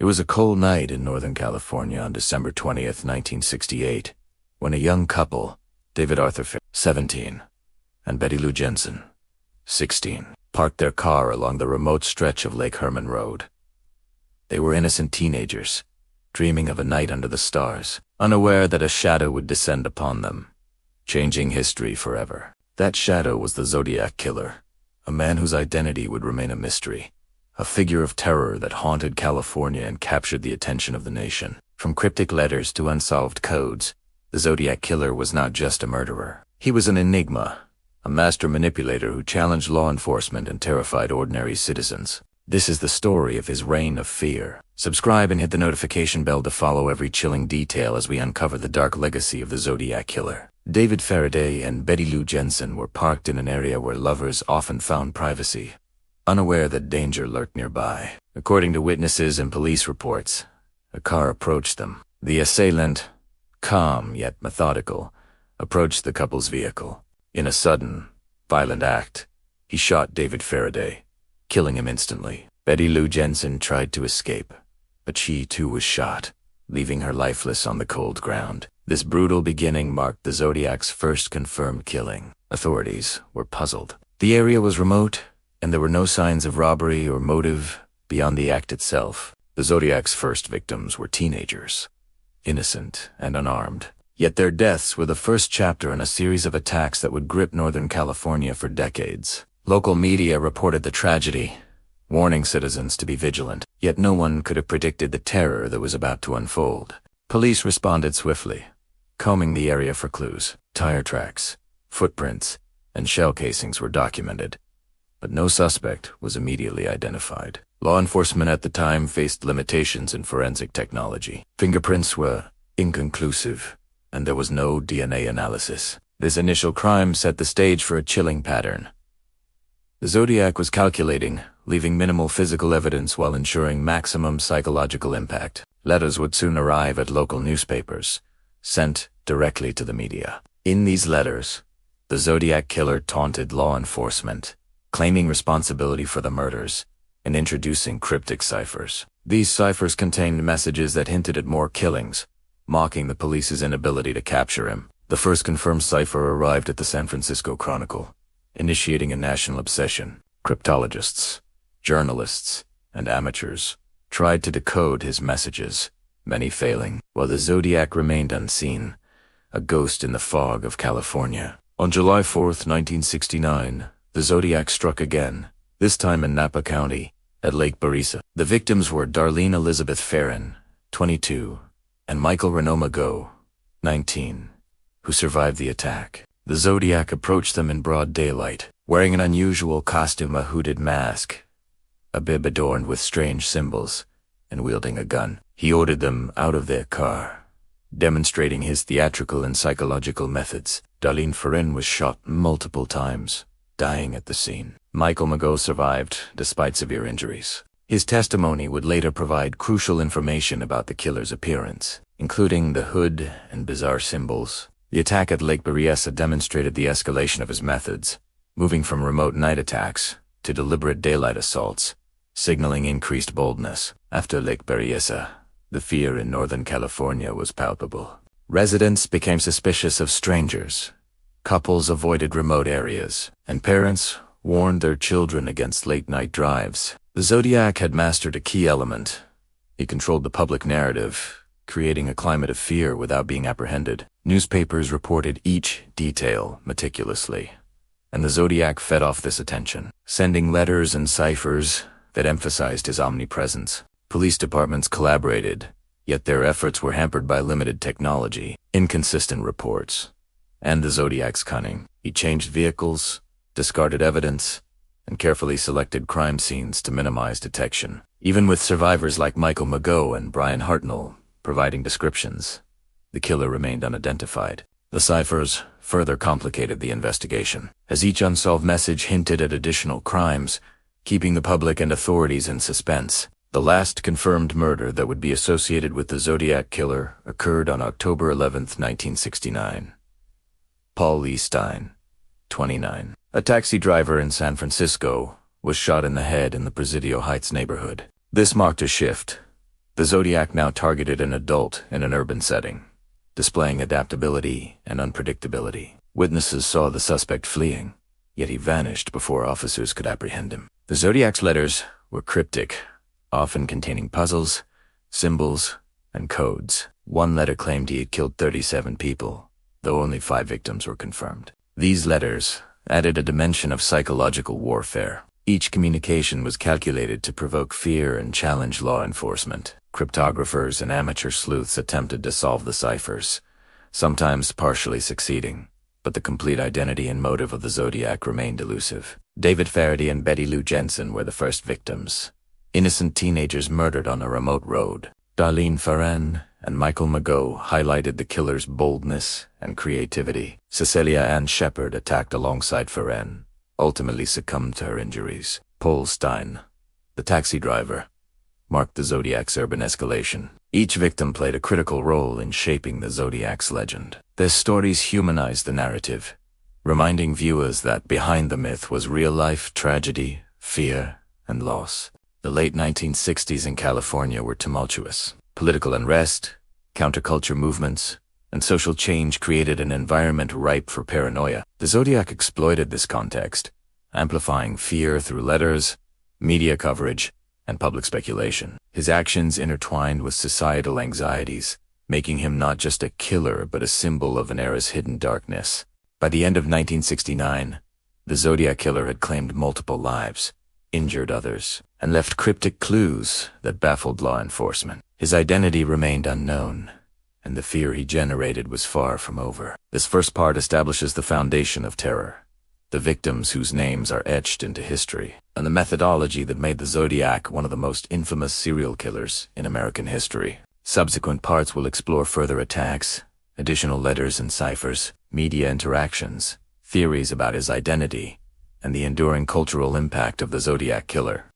It was a cold night in Northern California on December 20th, 1968, when a young couple, David Arthur, 17, and Betty Lou Jensen, 16, parked their car along the remote stretch of Lake Herman Road. They were innocent teenagers, dreaming of a night under the stars, unaware that a shadow would descend upon them, changing history forever. That shadow was the Zodiac killer, a man whose identity would remain a mystery, a figure of terror that haunted California and captured the attention of the nation. From cryptic letters to unsolved codes, the Zodiac killer was not just a murderer. He was an enigma, a master manipulator who challenged law enforcement and terrified ordinary citizens. This is the story of his reign of fear. Subscribe and hit the notification bell to follow every chilling detail as we uncover the dark legacy of the Zodiac killer. David Faraday and Betty Lou Jensen were parked in an area where lovers often found privacy, unaware that danger lurked nearby. According to witnesses and police reports, a car approached them. The assailant, calm yet methodical, approached the couple's vehicle. In a sudden, violent act, he shot David Faraday, killing him instantly. Betty Lou Jensen tried to escape, but she too was shot, leaving her lifeless on the cold ground. This brutal beginning marked the Zodiac's first confirmed killing. Authorities were puzzled. The area was remote, and there were no signs of robbery or motive beyond the act itself. The Zodiac's first victims were teenagers, innocent and unarmed. Yet their deaths were the first chapter in a series of attacks that would grip Northern California for decades. Local media reported the tragedy, warning citizens to be vigilant, yet no one could have predicted the terror that was about to unfold. Police responded swiftly, combing the area for clues. Tire tracks, footprints, and shell casings were documented, but no suspect was immediately identified. Law enforcement at the time faced limitations in forensic technology. Fingerprints were inconclusive, and there was no DNA analysis. This initial crime set the stage for a chilling pattern. The Zodiac was calculating, leaving minimal physical evidence while ensuring maximum psychological impact. Letters would soon arrive at local newspapers, sent directly to the media. In these letters, the Zodiac killer taunted law enforcement, claiming responsibility for the murders and introducing cryptic ciphers. These ciphers contained messages that hinted at more killings, mocking the police's inability to capture him. The first confirmed cipher arrived at the San Francisco Chronicle, initiating a national obsession. Cryptologists, journalists, and amateurs tried to decode his messages, many failing, while the Zodiac remained unseen, a ghost in the fog of California. On July 4th, 1969, the Zodiac struck again, this time in Napa County, at Lake Berryessa. The victims were Darlene Elizabeth Farron, 22, and Michael Renaud Magot, 19, who survived the attack. The Zodiac approached them in broad daylight, wearing an unusual costume, a hooded mask, a bib adorned with strange symbols, and wielding a gun. He ordered them out of their car, demonstrating his theatrical and psychological methods. Darlene Farron was shot multiple times, dying at the scene. Michael Magot survived, despite severe injuries. His testimony would later provide crucial information about the killer's appearance, including the hood and bizarre symbols. The attack at Lake Berryessa demonstrated the escalation of his methods, moving from remote night attacks to deliberate daylight assaults, signaling increased boldness. After Lake Berryessa, the fear in Northern California was palpable. Residents became suspicious of strangers, couples avoided remote areas, and parents warned their children against late-night drives. The Zodiac had mastered a key element. He controlled the public narrative, creating a climate of fear without being apprehended. Newspapers reported each detail meticulously, and the Zodiac fed off this attention, sending letters and ciphers that emphasized his omnipresence. Police departments collaborated, yet their efforts were hampered by limited technology, inconsistent reports, and the Zodiac's cunning. He changed vehicles, discarded evidence, and carefully selected crime scenes to minimize detection. Even with survivors like Michael Magot and Brian Hartnell providing descriptions, the killer remained unidentified. The ciphers further complicated the investigation, as each unsolved message hinted at additional crimes, keeping the public and authorities in suspense. The last confirmed murder that would be associated with the Zodiac killer occurred on October 11, 1969. Paul Lee Stein, 29, a taxi driver in San Francisco, was shot in the head in the Presidio Heights neighborhood. This marked a shift, The Zodiac now targeted an adult in an urban setting, displaying adaptability and unpredictability. Witnesses saw the suspect fleeing, yet he vanished before officers could apprehend him. The Zodiac's letters were cryptic, often containing puzzles, symbols, and codes. One letter claimed he had killed 37 people, though only 5 victims were confirmed. These letters added a dimension of psychological warfare. Each communication was calculated to provoke fear and challenge law enforcement. Cryptographers and amateur sleuths attempted to solve the ciphers, sometimes partially succeeding, but the complete identity and motive of the Zodiac remained elusive. David Faraday and Betty Lou Jensen were the first victims, innocent teenagers murdered on a remote road. Darlene Ferrin and Michael Mageau highlighted the killer's boldness and creativity. Cecilia Ann Shepard attacked alongside Ferrin, ultimately succumbed to her injuries. Paul Stein, the taxi driver, marked the Zodiac's urban escalation. Each victim played a critical role in shaping the Zodiac's legend. Their stories humanized the narrative, reminding viewers that behind the myth was real-life tragedy, fear, and loss. The late 1960s in California were tumultuous. Political unrest, counterculture movements, and social change created an environment ripe for paranoia. The Zodiac exploited this context, amplifying fear through letters, media coverage, and public speculation. His actions intertwined with societal anxieties, making him not just a killer but a symbol of an era's hidden darkness. By the end of 1969, the Zodiac killer had claimed multiple lives, injured others, and left cryptic clues that baffled law enforcement. His identity remained unknown, and the fear he generated was far from over. This first part establishes the foundation of terror, the victims whose names are etched into history, and the methodology that made the Zodiac one of the most infamous serial killers in American history. Subsequent parts will explore further attacks, additional letters and ciphers, media interactions, theories about his identity, and the enduring cultural impact of the Zodiac killer.